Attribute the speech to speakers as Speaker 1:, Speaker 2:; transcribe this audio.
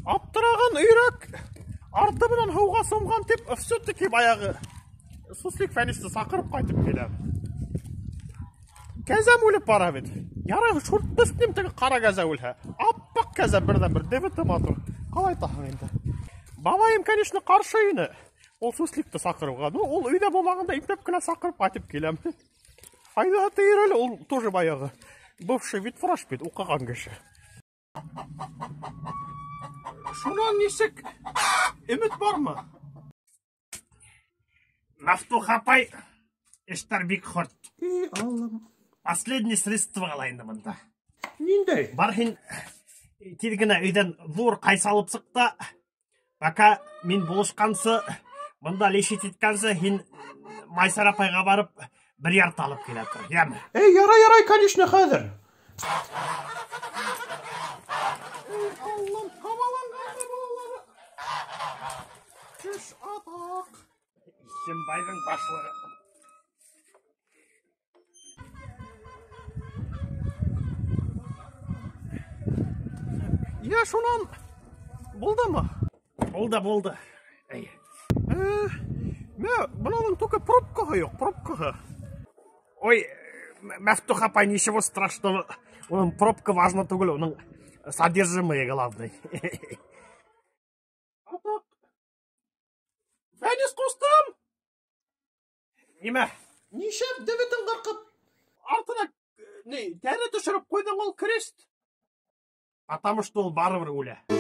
Speaker 1: Аптыраған үйрек арты менен һыуға сумган деп все-таки баягы суслик Фәнисті сақырып қайтып келем. Кәзәм өліп бара бит. Ярағы шуртты үстінен теге қара кәзә өлһә. Аппақ кәзә бірден бір дебеті матур. Қалай тахың енді? Бабайым, конечно, қаршы үйіні. Ол сусликті сақырыуға. Ол үйде болмағанда иптеп кіна сақырып қайтып келем. Файда тыйыр әлі, ол тоже баяғы. Бывший витфраш бит, оқыған кеше. Шунан нисек үміт бармы? Мәфтух апай, эштәр бик хорт.
Speaker 2: Аллам.
Speaker 1: Последний средство қалайынды мында.
Speaker 2: Ниндей?
Speaker 1: Бар хин тилгіне үйден зор қайсалып сықта. Бака мен болышқансы, мында лешет еткансы, хин Майсар апайға барып, бір ярты алып келетір. Яме?
Speaker 2: Ярай, конечно, хәзер.
Speaker 1: Аллам, қамаланғанды болары. Күш атақ. Исенбайдың башлығы. Я шунан болды ма? Болды. Бұнаның только пробкаға yok, пробкаға. Ой, Мәфтух апай, ничего страшного. Оның пробка важно түгіл, оның содержимое главный. Атақ. Фәнис қостым? Неме? Нишеп дебетін қырқып? Артына тәрі түшіріп қойдың ол крест? Потому что ол барыбір өлі.